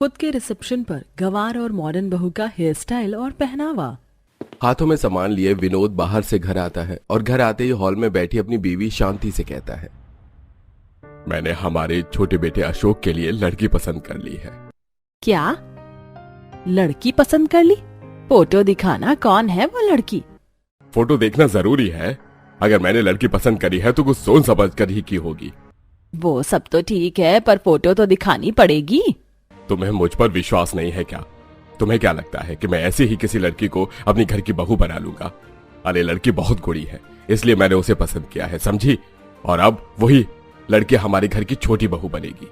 खुद के रिसेप्शन पर गंवार और मॉडर्न बहू का हेयर स्टाइल और पहनावा। हाथों में सामान लिए विनोद बाहर से घर आता है और घर आते ही हॉल में बैठी अपनी बीवी शांति से कहता है, मैंने हमारे छोटे बेटे अशोक के लिए लड़की पसंद कर ली है। क्या लड़की पसंद कर ली? फोटो दिखाना, कौन है वो लड़की? फोटो देखना जरूरी है? अगर मैंने लड़की पसंद करी है तो कुछ सोच समझ कर ही की होगी। वो सब तो ठीक है, पर फोटो तो दिखानी पड़ेगी। तुम्हें मुझ पर विश्वास नहीं है क्या? तुम्हें क्या लगता है कि मैं ऐसे ही किसी लड़की को अपनी घर की बहू बना लूंगा? अरे लड़की बहुत गुड़ी है, इसलिए मैंने उसे पसंद किया है, समझी? और अब वही लड़की हमारे घर की छोटी बहू बनेगी।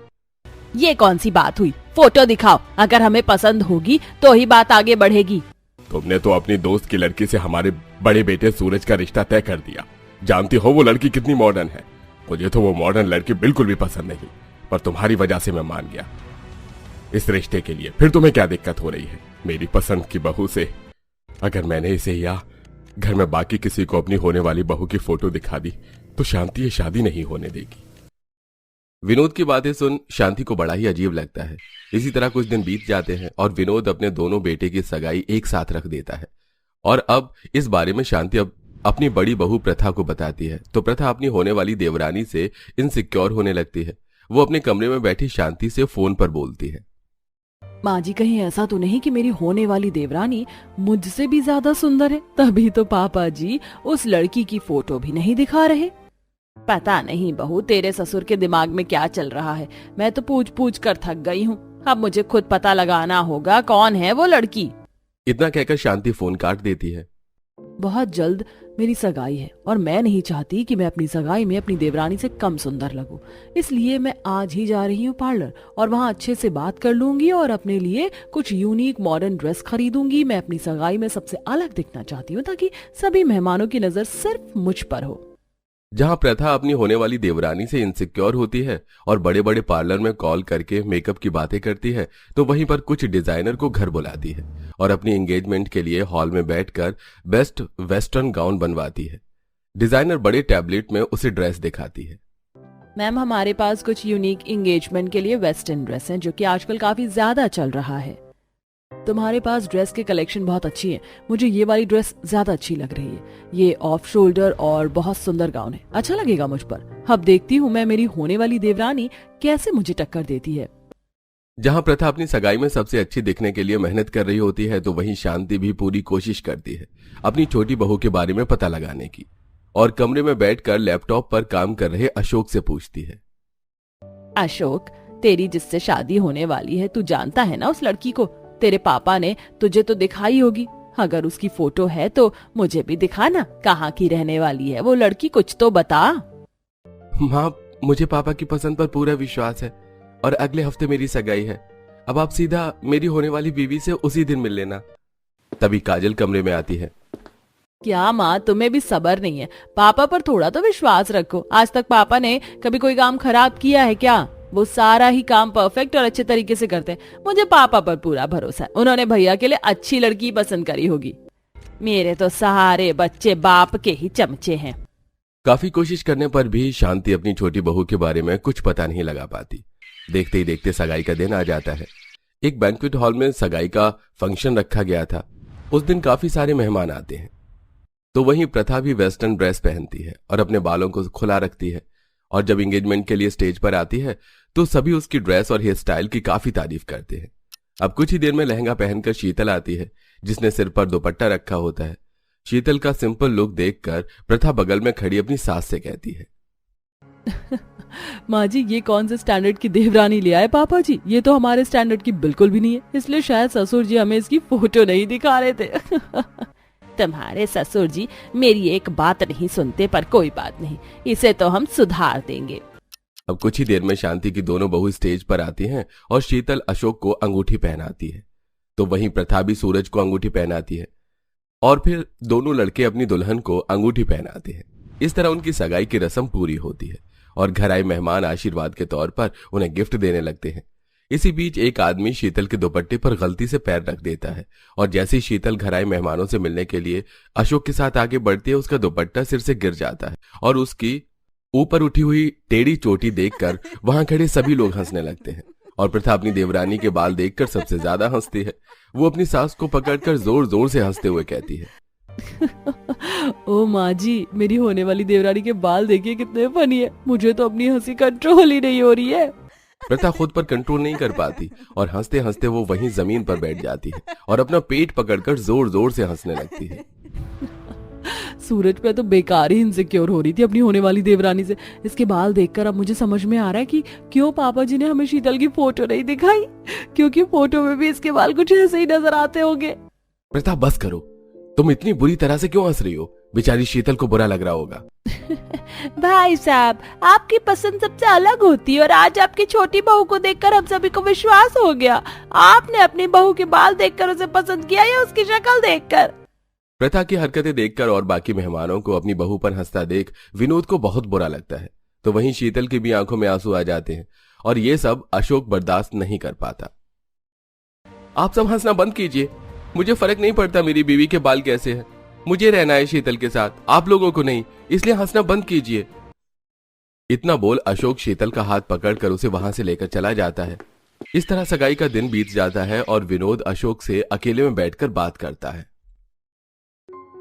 ये कौन सी बात हुई? फोटो दिखाओ, अगर हमें पसंद होगी तो ही बात आगे बढ़ेगी। तुमने तो अपनी दोस्त की लड़की से हमारे बड़े बेटे सूरज का रिश्ता तय कर दिया। जानती हो वो लड़की कितनी मॉडर्न है। मुझे तो वो मॉडर्न लड़की बिल्कुल भी पसंद नहीं, पर तुम्हारी वजह से मैं मान गया इस रिश्ते के लिए। फिर तुम्हें क्या दिक्कत हो रही है मेरी पसंद की बहू से? अगर मैंने इसे या घर में बाकी किसी को अपनी होने वाली बहू की फोटो दिखा दी तो शांति ये शादी नहीं होने देगी। विनोद की बातें सुन शांति को बड़ा ही अजीब लगता है। इसी तरह कुछ दिन बीत जाते हैं और विनोद अपने दोनों बेटे की सगाई एक साथ रख देता है। और अब इस बारे में शांति अब अपनी बड़ी बहू प्रथा को बताती है, तो प्रथा अपनी होने वाली देवरानी से इनसिक्योर होने लगती है। वो अपने कमरे में बैठी शांति से फोन पर बोलती है, माँ जी कहीं ऐसा तो नहीं कि मेरी होने वाली देवरानी मुझसे भी ज्यादा सुंदर है? तभी तो पापा जी उस लड़की की फोटो भी नहीं दिखा रहे। पता नहीं बहू, तेरे ससुर के दिमाग में क्या चल रहा है। मैं तो पूछ पूछ कर थक गई हूँ। अब मुझे खुद पता लगाना होगा कौन है वो लड़की। इतना कहकर शांति फोन काट देती है। बहुत जल्द मेरी सगाई है और मैं नहीं चाहती कि मैं अपनी सगाई में अपनी देवरानी से कम सुंदर लगूं। इसलिए मैं आज ही जा रही हूँ पार्लर और वहाँ अच्छे से बात कर लूंगी और अपने लिए कुछ यूनिक मॉडर्न ड्रेस खरीदूंगी। मैं अपनी सगाई में सबसे अलग दिखना चाहती हूँ ताकि सभी मेहमानों की नजर सिर्फ मुझ पर हो। जहां प्रथा अपनी होने वाली देवरानी से इनसिक्योर होती है और बड़े बड़े पार्लर में कॉल करके मेकअप की बातें करती है, तो वहीं पर कुछ डिजाइनर को घर बुलाती है और अपनी एंगेजमेंट के लिए हॉल में बैठकर बेस्ट वेस्टर्न गाउन बनवाती है। डिजाइनर बड़े टैबलेट में उसे ड्रेस दिखाती है। मैम, हमारे पास कुछ यूनिक एंगेजमेंट के लिए वेस्टर्न ड्रेस हैं जो कि आजकल काफी ज्यादा चल रहा है। तुम्हारे पास ड्रेस के कलेक्शन बहुत अच्छी है। मुझे ये वाली ड्रेस ज्यादा अच्छी लग रही है। ये ऑफ शोल्डर और बहुत सुंदर गाउन है, अच्छा लगेगा मुझ पर। अब देखती हूँ मैं मेरी होने वाली देवरानी कैसे मुझे टक्कर देती है। जहां प्रथा अपनी सगाई में सबसे अच्छी दिखने के लिए मेहनत कर रही होती है, तो वहीं शांति भी पूरी कोशिश करती है अपनी छोटी बहू के बारे में पता लगाने की और कमरे में बैठकर लैपटॉप पर काम कर रहे अशोक से पूछती है, अशोक, तेरी जिससे शादी होने वाली है, तू जानता है ना उस लड़की को? तेरे पापा ने तुझे तो दिखाई होगी। अगर उसकी फोटो है तो मुझे भी दिखाना। कहाँ की रहने वाली है वो लड़की, कुछ तो बता। माँ, मुझे पापा की पसंद पर पूरा विश्वास है और अगले हफ्ते मेरी सगाई है। अब आप सीधा मेरी होने वाली बीवी से उसी दिन मिल लेना। तभी काजल कमरे में आती है। क्या माँ, तुम्हें भी सब्र नहीं है? पापा पर थोड़ा तो विश्वास रखो। आज तक पापा ने कभी कोई काम खराब किया है क्या? वो सारा ही काम परफेक्ट और अच्छे तरीके से करते हैं। मुझे पापा पर पूरा भरोसा है। उन्होंने भैया के लिए अच्छी लड़की पसंद करी होगी। मेरे तो सारे बच्चे बाप के ही चमचे हैं। काफी कोशिश करने पर भी शांति अपनी छोटी बहू के बारे में कुछ पता नहीं लगा पाती। देखते ही देखते सगाई का दिन आ जाता है। एक बैंक्वेट हॉल में सगाई का फंक्शन रखा गया था। उस दिन काफी सारे मेहमान आते हैं, तो वहीं प्रथा भी वेस्टर्न ड्रेस पहनती है और अपने बालों को खुला रखती है। और जब एंगेजमेंट के लिए स्टेज पर आती है तो सभी उसकी ड्रेस और हेयर स्टाइल की काफी तारीफ करते हैं। अब कुछ ही देर में लहंगा पहनकर शीतल आती है, जिसने सिर पर दुपट्टा रखा होता है। शीतल का सिंपल लुक देखकर प्रथा बगल में खड़ी अपनी सास से कहती है, माँ जी, ये कौन से स्टैंडर्ड की देवरानी ले आए पापा जी? ये तो हमारे स्टैंडर्ड की बिल्कुल भी नहीं है, इसलिए शायद ससुर जी हमें इसकी फोटो नहीं दिखा रहे थे। तुम्हारे ससुर जी मेरी एक बात नहीं सुनते, पर कोई बात नहीं, इसे तो हम सुधार देंगे। अब कुछ ही देर में शांति की दोनों बहू स्टेज पर आती हैं और शीतल अशोक को अंगूठी पहनाती है, तो वहीं प्रथा भी सूरज को अंगूठी पहनाती है और फिर दोनों लड़के अपनी दुल्हन को अंगूठी पहनाते हैं। इस तरह उनकी सगाई की रस्म पूरी होती है और घर आए मेहमान आशीर्वाद के तौर पर उन्हें गिफ्ट देने लगते हैं। इसी बीच एक आदमी शीतल के दुपट्टे पर गलती से पैर रख देता है और जैसे ही शीतल घर आए मेहमानों से मिलने के लिए अशोक के साथ आगे बढ़ती है, उसका दुपट्टा सिर से गिर जाता है और उसकी ऊपर उठी हुई टेढ़ी चोटी देखकर वहां खड़े सभी लोग हंसने लगते हैं और प्रथा अपनी देवरानी के बाल देखकर सबसे ज्यादा हंसती है। वो अपनी सास को पकड़कर जोर जोर से हंसते हुए कहती है, ओ माँ जी, मेरी होने वाली देवरानी के बाल देखिए कितने फनी है। मुझे तो अपनी हंसी कंट्रोल ही नहीं हो रही है। प्रथा खुद पर कंट्रोल नहीं कर पाती और हंसते हंसते वो वहीं जमीन पर बैठ जाती है और अपना पेट पकड़कर जोर जोर से हंसने लगती है। सूरज पे तो बेकार ही इनसिक्योर हो रही थी अपनी होने वाली देवरानी से। इसके बाल देखकर अब मुझे समझ में आ रहा है कि क्यों पापा जी ने हमें शीतल की फोटो नहीं दिखाई, क्योंकि फोटो में भी इसके बाल कुछ ऐसे ही नजर आते होंगे। प्रथा बस करो, तुम इतनी बुरी तरह से क्यों हंस रही हो? बेचारी शीतल को बुरा लग रहा होगा। भाई साहब, आपकी पसंद सबसे अलग होती है और आज आपकी छोटी बहू को देखकर हम सभी को विश्वास हो गया। आपने अपनी बहू के बाल देखकर उसे पसंद किया या उसकी शक्ल देखकर? प्रथा की हरकतें देखकर और बाकी मेहमानों को अपनी बहू पर हंसता देख विनोद को बहुत बुरा लगता है। तो वहीं शीतल की भी आंखों में आंसू आ जाते हैं और ये सब अशोक बर्दाश्त नहीं कर पाता। आप सब हंसना बंद कीजिए, मुझे फर्क नहीं पड़ता मेरी बीवी के बाल कैसे हैं। मुझे रहना है शीतल के साथ, आप लोगों को नहीं, इसलिए हंसना बंद कीजिए। इतना बोल अशोक शीतल का हाथ पकड़कर उसे वहां से लेकर चला जाता है। इस तरह सगाई का दिन बीत जाता है और विनोद अशोक से अकेले में बैठकर बात करता है।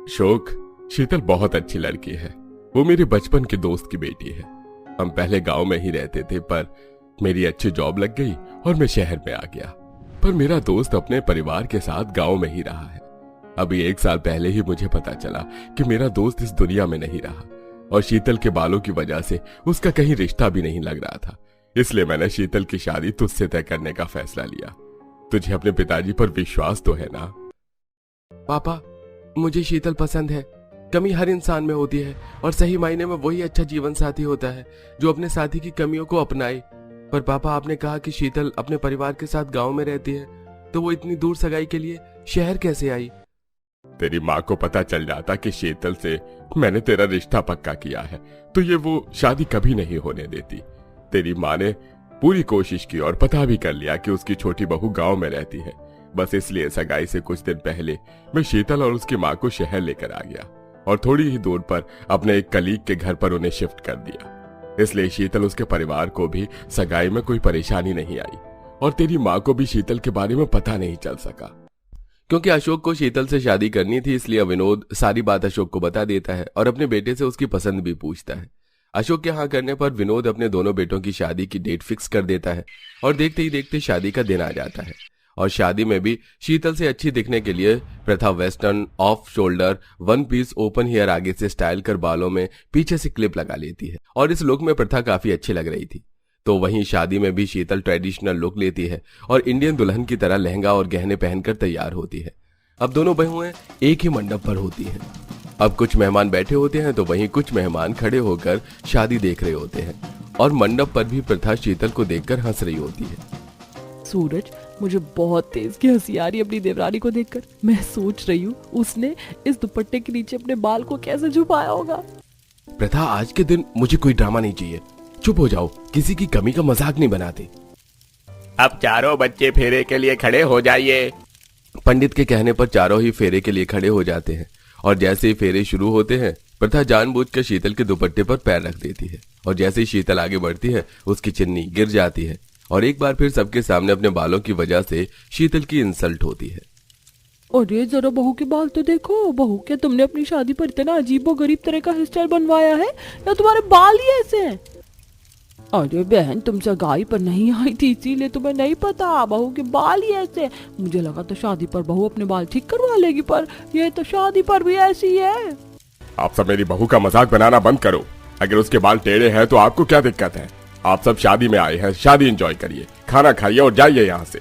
अशोक, शीतल बहुत अच्छी लड़की है। वो मेरे बचपन के दोस्त की बेटी है। हम पहले गांव में ही रहते थे, पर मेरी अच्छी जॉब लग गई और मैं शहर में आ गया। पर मेरा दोस्त अपने परिवार के साथ गांव में ही रहा है। अभी 1 साल पहले ही मुझे पता चला कि मेरा दोस्त इस दुनिया में नहीं रहा और शीतल के बालों की वजह से उसका कहीं रिश्ता भी नहीं लग रहा था। इसलिए मैंने शीतल की शादी तुझसे तय करने का फैसला लिया। तुझे अपने पिताजी पर विश्वास तो है ना? पापा, मुझे शीतल पसंद है। कमी हर इंसान में होती है और सही मायने में वही अच्छा जीवन साथी होता है जो अपने साथी की कमियों को अपनाए। पर पापा, आपने कहा कि शीतल अपने परिवार के साथ गांव में रहती है, तो वो इतनी दूर सगाई के लिए शहर कैसे आई? तेरी माँ को पता चल जाता कि शीतल से मैंने तेरा रिश्ता पक्का किया है तो ये वो शादी कभी नहीं होने देती। तेरी माँ ने पूरी कोशिश की और पता भी कर लिया कि उसकी छोटी बहू गांव में रहती है। बस इसलिए सगाई से कुछ दिन पहले मैं शीतल और उसकी माँ को शहर लेकर आ गया और थोड़ी ही दूर पर अपने एक कलीग के घर पर उन्हें शिफ्ट कर दिया। इसलिए शीतल उसके परिवार को भी सगाई में कोई परेशानी नहीं आई और तेरी माँ को भी शीतल के बारे में पता नहीं चल सका। क्योंकि अशोक को शीतल से शादी करनी थी, इसलिए विनोद सारी बात अशोक को बता देता है और अपने बेटे से उसकी पसंद भी पूछता है। अशोक के हाँ करने पर विनोद अपने दोनों बेटों की शादी की डेट फिक्स कर देता है और देखते ही देखते शादी का दिन आ जाता है। और शादी में भी शीतल से अच्छी दिखने के लिए प्रथा western off shoulder 1 piece open hair आगे से स्टाइल कर बालों में पीछे से क्लिप लगा लेती है और इस लुक में प्रथा काफी अच्छी लग रही थी। तो वहीं शादी में भी शीतल ट्रेडिशनल लुक लेती है और इंडियन दुल्हन की तरह लहंगा और गहने पहनकर तैयार होती है। अब दोनों बहुएं एक ही मंडप पर होती हैं। अब कुछ मेहमान बैठे होते हैं तो वहीं कुछ मेहमान खड़े होकर शादी देख रहे होते हैं और मंडप पर भी प्रथा शीतल को देखकर हंस रही होती है। सूरज, मुझे बहुत तेज की हंसी आ रही है अपनी देवरानी को देखकर। मैं सोच रही हूँ उसने इस दुपट्टे के नीचे अपने बाल को कैसे छुपाया होगा। प्रथा, आज के दिन मुझे कोई ड्रामा नहीं चाहिए। चुप हो जाओ, किसी की कमी का मजाक नहीं बनाते। अब चारों बच्चे फेरे के लिए खड़े हो जाइए। पंडित के कहने पर चारों ही फेरे के लिए खड़े हो जाते हैं और जैसे ही फेरे शुरू होते हैं प्रथा जानबूझकर शीतल के दुपट्टे पर पैर रख देती है और जैसे ही शीतल आगे बढ़ती है उसकी चिन्नी गिर जाती है और एक बार फिर सबके सामने अपने बालों की वजह से शीतल की इंसल्ट होती है। अरे जरा बहू के बाल तो देखो। बहू, क्या तुमने अपनी शादी पर इतना अजीबो गरीब तरह का हेयर स्टाइल बनवाया है या तुम्हारे बाल ही ऐसे हैं? अरे बहन, तुम सगाई पर नहीं आई थी इसीलिए तुम्हें नहीं पता। बहू के बाल ही ऐसे। मुझे लगा तो शादी पर बहू अपने बाल ठीक करवा लेगी, पर ये तो शादी पर भी ऐसी है। आप सब मेरी बहू का मजाक बनाना बंद करो। अगर उसके बाल टेढ़े हैं तो आपको क्या दिक्कत है? आप सब शादी में आए हैं, शादी एंजॉय करिए, खाना खाइए और जाइए यहाँ से।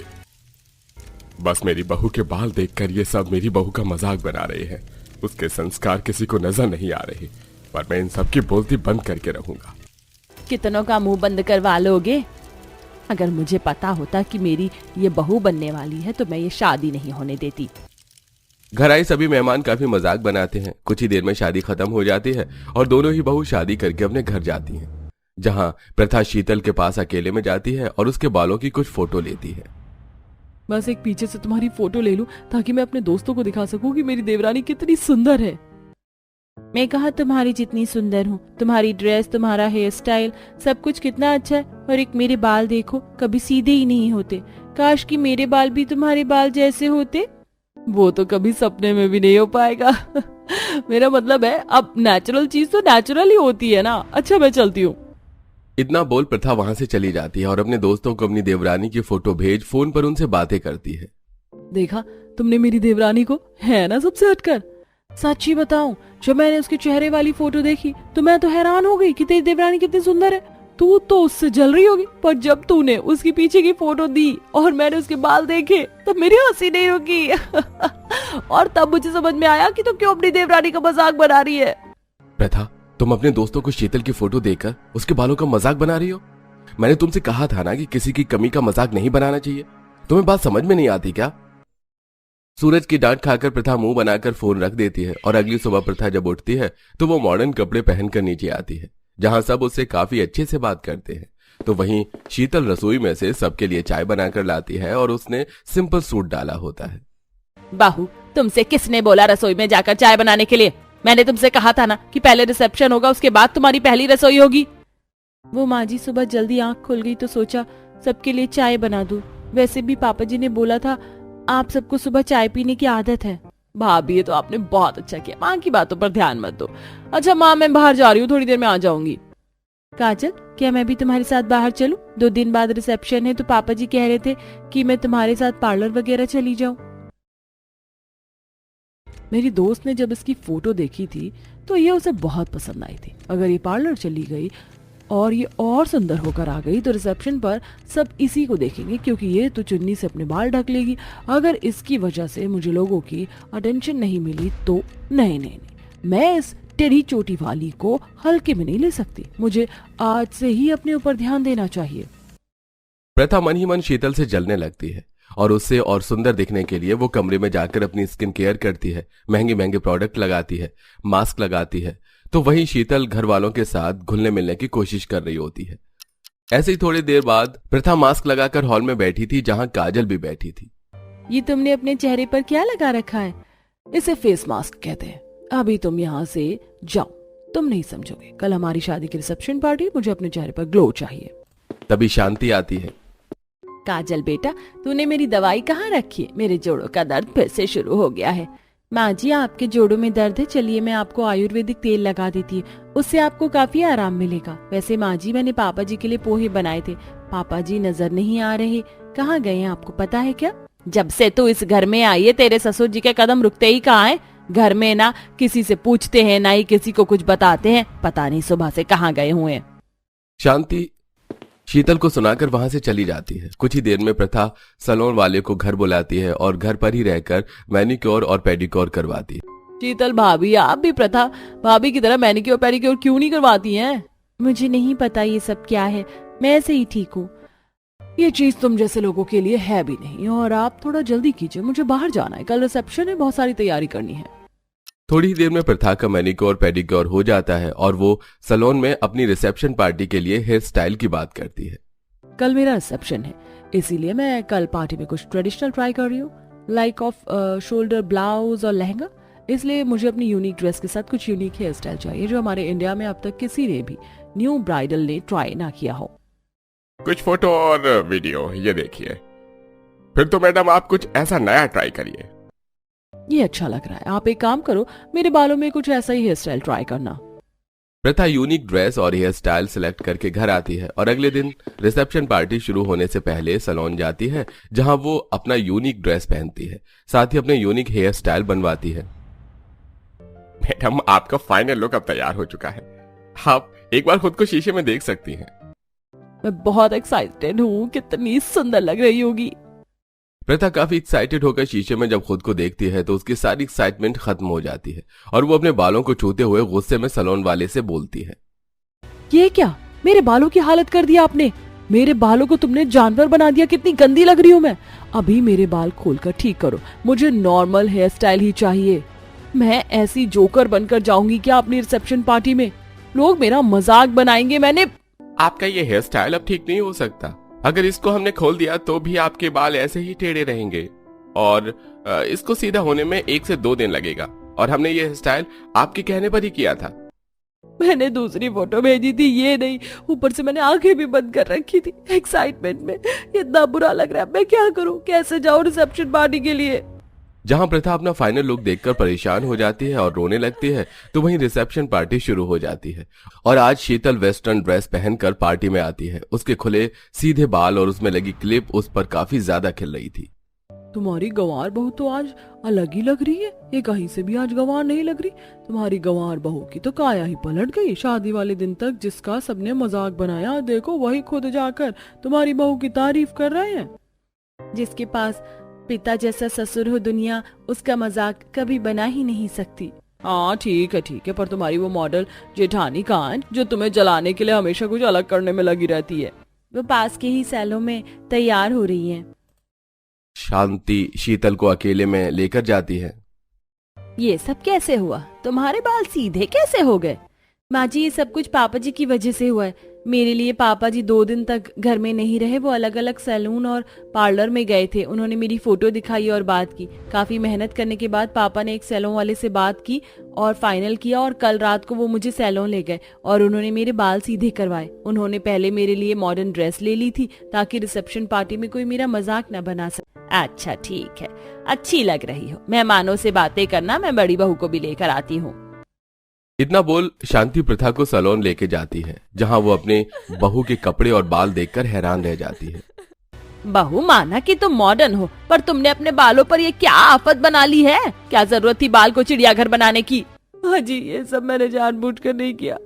बस मेरी बहू के बाल देखकर ये सब मेरी बहू का मजाक बना रहे हैं। उसके संस्कार किसी को नजर नहीं आ रहे, पर मैं इन सब की बोलती बंद करके रहूंगा। कितनों का मुंह बंद करवा लोगे? अगर मुझे पता होता कि मेरी ये बहू बनने वाली है तो मैं ये शादी नहीं होने देती। घर आए सभी मेहमान काफी मजाक बनाते हैं। कुछ ही देर में शादी खत्म हो जाती है और दोनों ही बहू शादी करके अपने घर जाती हैं, जहां प्रथा शीतल के पास अकेले में जाती है और उसके बालों की कुछ फोटो लेती है। बस एक पीछे से तुम्हारी फोटो ले लूं ताकि मैं अपने दोस्तों को दिखा सकूं कि मेरी देवरानी कितनी सुंदर है। मैं कहा तुम्हारी जितनी सुंदर हूँ, तुम्हारी ड्रेस, तुम्हारा हेयर स्टाइल, सब कुछ कितना अच्छा है। और एक मेरे बाल देखो, कभी सीधे ही नहीं होते। काश कि मेरे बाल भी तुम्हारे बाल जैसे होते। वो तो कभी सपने में भी नहीं हो पाएगा। मेरा मतलब है, अब नेचुरल चीज तो नेचुरल ही होती है ना। अच्छा मैं चलती हूँ। इतना बोल प्रथा वहां से चली जाती है और अपने दोस्तों को अपनी देवरानी की फोटो भेज फोन पर उनसे बातें करती है। देखा तुमने मेरी देवरानी को, है ना सबसे हटकर। सच्ची बताऊं, जब मैंने उसके चेहरे वाली फोटो देखी तो मैं तो हैरान हो गई कि तेरी देवरानी कितनी सुंदर है। तू तो उससे जल रही होगी, पर जब तूने उसकी पीछे की फोटो दी और मैंने उसके बाल देखे तब मेरी हंसी नहीं रुकी। और तब मुझे समझ में आया कि तू क्यों अपनी देवरानी का मजाक बना रही है। प्रथा, तुम अपने दोस्तों को शीतल की फोटो देखकर उसके बालों का मजाक बना रही हो? मैंने तुमसे कहा था ना कि किसी की कमी का मजाक नहीं बनाना चाहिए। तुम्हें बात समझ में नहीं आती क्या? सूरज की डांट खाकर प्रथा मुंह बनाकर फोन रख देती है और अगली सुबह प्रथा जब उठती है तो वो मॉडर्न कपड़े पहनकर नीचे आती है, जहां सब उससे काफी अच्छे से बात करते हैं। तो वहीं शीतल रसोई में से सबके लिए चाय बनाकर लाती है और उसने सिंपल सूट डाला होता है। बाहू, तुमसे किसने बोला रसोई में जाकर चाय बनाने के लिए? मैंने तुमसे कहा था ना कि पहले रिसेप्शन होगा, उसके बाद तुम्हारी पहली रसोई होगी। वो माँ जी सुबह जल्दी आंख खुल गई तो सोचा सबके लिए चाय बना दूं। वैसे भी पापा जी ने बोला था आप सबको सुबह चाय पीने की आदत है। भाभी ये तो आपने बहुत अच्छा किया, माँ की बातों पर ध्यान मत दो। अच्छा माँ, मैं बाहर जा रही हूँ, थोड़ी देर में आ जाऊंगी। काजल, क्या मैं भी तुम्हारे साथ बाहर चलूं? 2 दिन बाद रिसेप्शन है तो पापा जी कह रहे थे कि मैं तुम्हारे साथ पार्लर वगैरह चली जाऊं। मेरी दोस्त ने जब इसकी फोटो देखी थी तो ये उसे बहुत पसंद आई थी। अगर ये पार्लर चली गई और ये और सुंदर होकर आ गई तो रिसेप्शन पर सब इसी को देखेंगे, क्योंकि ये तो चुन्नी से अपने बाल ढक लेगी। अगर इसकी वजह से मुझे लोगों की अटेंशन नहीं मिली तो नहीं, मैं इस टेढ़ी चोटी वाली को हल्के में नहीं ले सकती। मुझे आज से ही अपने ऊपर ध्यान देना चाहिए। प्रथा मन ही मन शीतल से जलने लगती है और उससे और सुंदर दिखने के लिए वो कमरे में जाकर अपनी स्किन केयर करती है, महंगे महंगे प्रोडक्ट लगाती है, मास्क लगाती है। तो वहीं शीतल घर वालों के साथ घुलने मिलने की कोशिश कर रही होती है। ऐसे ही थोड़ी देर बाद प्रथा मास्क लगाकर हॉल में बैठी थी जहां काजल भी बैठी थी। ये तुमने अपने चेहरे पर क्या लगा रखा है? इसे फेस मास्क कहते हैं। अभी तुम यहाँ से जाओ, तुम नहीं समझोगे। कल हमारी शादी की रिसेप्शन पार्टी, मुझे अपने चेहरे पर ग्लो चाहिए। तभी शांति आती है। काजल बेटा, तूने मेरी दवाई कहाँ रखी है? मेरे जोड़ों का दर्द फिर से शुरू हो गया है। माँ जी, आपके जोड़ों में दर्द है, चलिए मैं आपको आयुर्वेदिक तेल लगा देती हूँ, उससे आपको काफी आराम मिलेगा। वैसे माँ जी, मैंने पापा जी के लिए पोहे बनाए थे, पापा जी नजर नहीं आ रहे, कहाँ गए हैं आपको पता है क्या? जब से तू इस घर में आई है तेरे ससुर जी के कदम रुकते ही कहाँ है। घर में ना किसी से पूछते हैं ना ही किसी को कुछ बताते हैं, पता नहीं सुबह से कहाँ गए हुए हैं। शांति शीतल को सुनाकर वहां से चली जाती है। कुछ ही देर में प्रथा सैलून वाले को घर बुलाती है और घर पर ही रहकर मैनिक्योर और पेडिक्योर करवाती है। शीतल भाभी, आप भी प्रथा भाभी की तरह मैनिक्योर पेडिक्योर क्यों नहीं करवाती हैं? मुझे नहीं पता ये सब क्या है, मैं ऐसे ही ठीक हूँ। ये चीज तुम जैसे लोगों के लिए है भी नहीं। और आप थोड़ा जल्दी कीजिए, मुझे बाहर जाना है, कल रिसेप्शन है, बहुत सारी तैयारी करनी है। थोड़ी ही देर में प्रथा का मैनिक्योर पेडिक्योर हो जाता है और वो सैलून में अपनी रिसेप्शन पार्टी के लिए हेयर स्टाइल की बात करती है। कल मेरा रिसेप्शन है, इसीलिए मैं कल पार्टी में कुछ ट्रेडिशनल ट्राई कर रही हूँ, लाइक ऑफ शोल्डर ब्लाउज और लहंगा। इसलिए मुझे अपनी यूनिक ड्रेस के साथ कुछ यूनिक हेयर स्टाइल चाहिए जो हमारे इंडिया में अब तक किसी ने भी न्यू ब्राइडल ने ट्राई ना किया हो। कुछ फोटो और वीडियो ये देखिए। फिर तो मैडम आप कुछ ऐसा नया ट्राई करिए। ये अच्छा लग रहा है, आप एक काम करो, मेरे बालों में कुछ ऐसा ही हेयर स्टाइल ट्राई करना। प्रथा यूनिक ड्रेस और हेयर स्टाइल सिलेक्ट करके घर आती है और अगले दिन रिसेप्शन पार्टी शुरू होने से पहले सैलून जाती है, जहां वो अपना यूनिक ड्रेस पहनती है, साथ ही अपने यूनिक हेयर स्टाइल बनवाती है। मैडम आपका फाइनल लुक अब तैयार हो चुका है, आप एक बार खुद को शीशे में देख सकती हैं। मैं बहुत एक्साइटेड हूँ, कितनी सुंदर लग रही होगी। प्रथा काफी एक्साइटेड होकर शीशे में जब खुद को देखती है तो उसकी सारी एक्साइटमेंट खत्म हो जाती है और वो अपने बालों को छूते हुए गुस्से में सैलून वाले से बोलती है, ये क्या, मेरे बालों की हालत कर दिया आपने, मेरे बालों को तुमने जानवर बना दिया, कितनी गंदी लग रही हूँ मैं। अभी मेरे बाल खोलकर ठीक करो, मुझे नॉर्मल हेयर स्टाइल ही चाहिए। मैं ऐसी जोकर बनकर जाऊंगी क्या अपनी रिसेप्शन पार्टी में? लोग मेरा मजाक बनाएंगे। मैंने आपका ये हेयर स्टाइल अब ठीक नहीं हो सकता। अगर इसको हमने खोल दिया तो भी आपके बाल ऐसे ही टेढ़े रहेंगे और इसको सीधा होने में 1 से 2 दिन लगेगा और हमने ये स्टाइल आपके कहने पर ही किया था। मैंने दूसरी फोटो भेजी थी, ये नहीं। ऊपर से मैंने आंखें भी बंद कर रखी थी एक्साइटमेंट में। इतना बुरा लग रहा है, मैं क्या करूं, कैसे जाऊं रिसेप्शन पार्टी के लिए। जहां प्रथा अपना फाइनल लुक देखकर परेशान हो जाती है और रोने लगती है, तो वहीं रिसेप्शन पार्टी शुरू हो जाती है। और आज शीतल वेस्टर्न ड्रेस पहनकर पार्टी में आती है। उसके खुले सीधे बाल और उसमें लगी क्लिप उस पर काफी ज्यादा खिल रही थी। तुम्हारी गंवार बहू तो आज अलग ही लग रही है, ये कहीं से भी आज गंवार नहीं लग रही। तुम्हारी गंवार बहू की तो काया ही पलट गई। शादी वाले दिन तक जिसका सबने मजाक बनाया, देखो वही खुद जाकर तुम्हारी बहू की तारीफ कर रहे हैं। जिसके पास पिता जैसा ससुर हो दुनिया, उसका मजाक कभी बना ही नहीं सकती। हाँ ठीक है, पर तुम्हारी वो मॉडल जेठानी कहाँ है, जो तुम्हें जलाने के लिए हमेशा कुछ अलग करने में लगी रहती है। वो पास के ही सैलों में तैयार हो रही है। शांति शीतल को अकेले में लेकर जाती है। ये सब कैसे हुआ? तुम्हारे बाल सीधे कैसे हो गए? माँ जी, ये सब कुछ पापा जी की वजह से हुआ है। मेरे लिए पापा जी 2 दिन तक घर में नहीं रहे, वो अलग अलग सैलून और पार्लर में गए थे। उन्होंने मेरी फोटो दिखाई और बात की। काफी मेहनत करने के बाद पापा ने एक सैलून वाले से बात की और फाइनल किया, और कल रात को वो मुझे सैलून ले गए और उन्होंने मेरे बाल सीधे करवाए। उन्होंने पहले मेरे लिए मॉडर्न ड्रेस ले ली थी ताकि रिसेप्शन पार्टी में कोई मेरा मजाक न बना सके। अच्छा ठीक है, अच्छी लग रही हो। मेहमानों से बातें करना, मैं बड़ी बहू को भी लेकर आती हूँ। इतना बोल शांति प्रथा को सैलून लेके जाती है, जहां वो अपने बहू के कपड़े और बाल देखकर हैरान रह जाती है। बहू, माना कि तुम मॉडर्न हो, पर तुमने अपने बालों पर ये क्या आफत बना ली है? क्या जरूरत थी बाल को चिड़ियाघर बनाने की? हाँ जी, ये सब मैंने जानबूझकर नहीं किया,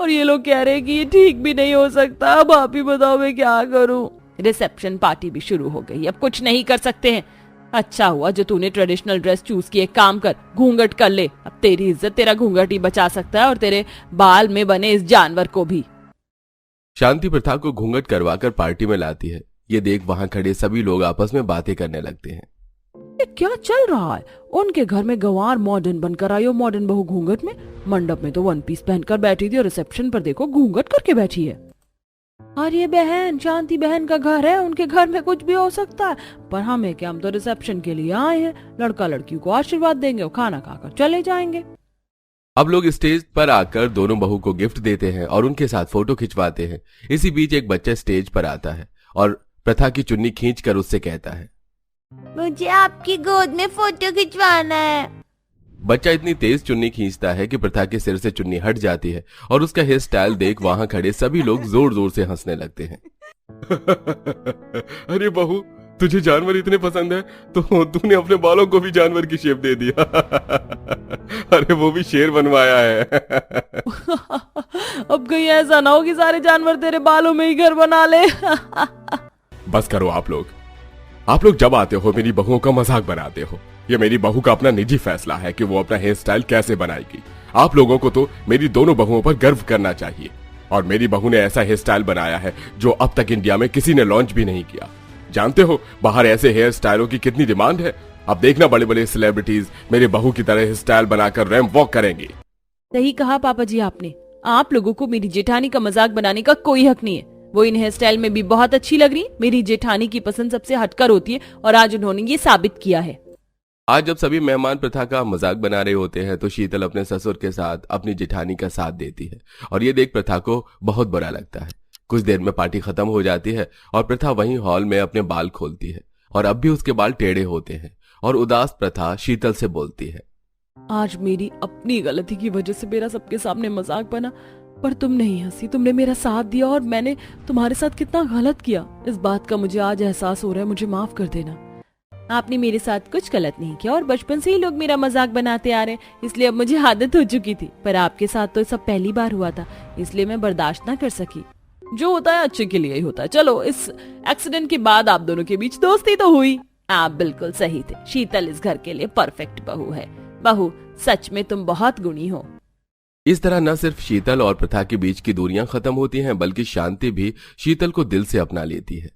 और ये लोग कह रहे हैं कि ये ठीक भी नहीं हो सकता। अब आप ही बताओ मैं क्या करूं? रिसेप्शन पार्टी भी शुरू हो गई, अब कुछ नहीं कर सकते हैं। अच्छा हुआ जो तूने ट्रेडिशनल ड्रेस चूज की। एक काम कर, घूंघट कर ले। अब तेरी इज्जत तेरा घूंघट ही बचा सकता है, और तेरे बाल में बने इस जानवर को भी। शांति प्रथा को घूंघट करवाकर पार्टी में लाती है। ये देख वहां खड़े सभी लोग आपस में बातें करने लगते हैं। ये क्या चल रहा है? उनके घर में गंवार मॉडर्न बनकर आई और मॉडर्न बहू घूंघट में। मंडप में तो 1 पीस पहनकर बैठी थी और रिसेप्शन पर देखो घूंघट करके बैठी है। और ये बहन, शांति बहन का घर है, उनके घर में कुछ भी हो सकता है। पर हमें क्या, हम तो रिसेप्शन के लिए आए हैं। लड़का लड़की को आशीर्वाद देंगे और खाना खाकर चले जाएंगे। अब लोग स्टेज पर आकर दोनों बहू को गिफ्ट देते हैं और उनके साथ फोटो खिंचवाते हैं। इसी बीच एक बच्चा स्टेज पर आता है और प्रथा की चुन्नी खींचकर उससे कहता है, मुझे आपकी गोद में फोटो खिंचवाना है। बच्चा इतनी तेज चुन्नी खींचता है कि प्रथा के सिर से चुन्नी हट जाती है और उसका हेयर स्टाइल देख वहां खड़े सभी लोग जोर जोर से हंसने लगते हैं। अरे बहू, तुझे जानवर इतने पसंद है तो तूने अपने बालों को भी जानवर की शेप दे दिया। अरे वो भी शेर बनवाया है। अब कहीं ऐसा ना हो कि सारे जानवर तेरे बालों में ही घर बना ले। बस करो आप लोग जब आते हो मेरी बहुओं का मजाक बनाते हो। ये मेरी बहू का अपना निजी फैसला है कि वो अपना हेयर स्टाइल कैसे बनाएगी। आप लोगों को तो मेरी दोनों बहुओं पर गर्व करना चाहिए। और मेरी बहू ने ऐसा हेयर स्टाइल बनाया है जो अब तक इंडिया में किसी ने लॉन्च भी नहीं किया। जानते हो बाहर ऐसे हेयर स्टाइलों की कितनी डिमांड है। अब देखना बड़े बड़े सेलिब्रिटीज मेरे बहू की तरह हेयर स्टाइल बनाकर रैंप वॉक करेंगे। सही कहा पापा जी आपने। आप लोगों को मेरी जेठानी का मजाक बनाने का कोई हक नहीं है। वो इन हेयर स्टाइल में भी बहुत अच्छी लग रही। मेरी जेठानी की पसंद सबसे हटकर होती है और आज उन्होंने ये साबित किया है। आज जब सभी मेहमान प्रथा का मजाक बना रहे होते हैं तो शीतल अपने ससुर के साथ अपनी जेठानी का साथ देती है और ये देख प्रथा को बहुत बुरा लगता है। कुछ देर में पार्टी खत्म हो जाती है और प्रथा वहीं हॉल में अपने बाल खोलती है और अब भी उसके बाल टेढ़े होते हैं और उदास प्रथा शीतल से बोलती है, आज मेरी अपनी गलती की वजह से मेरा सबके सामने मजाक बना, पर तुम नहीं हंसी, तुमने मेरा साथ दिया और मैंने तुम्हारे साथ कितना गलत किया। इस बात का मुझे आज एहसास हो रहा है, मुझे माफ कर देना। आपने मेरे साथ कुछ गलत नहीं किया और बचपन से ही लोग मेरा मजाक बनाते आ रहे हैं, इसलिए अब मुझे आदत हो चुकी थी। पर आपके साथ तो सब पहली बार हुआ था, इसलिए मैं बर्दाश्त ना कर सकी। जो होता है अच्छे के लिए ही होता है। चलो, इस एक्सीडेंट के बाद आप दोनों के बीच दोस्ती तो हुई। आप बिल्कुल सही थे। शीतल इस घर के लिए परफेक्ट बहू है। बहू, सच में तुम बहुत गुणी हो। इस तरह न सिर्फ शीतल और प्रथा के बीच की दूरियां खत्म होती हैं, बल्कि शांति भी शीतल को दिल से अपना लेती है।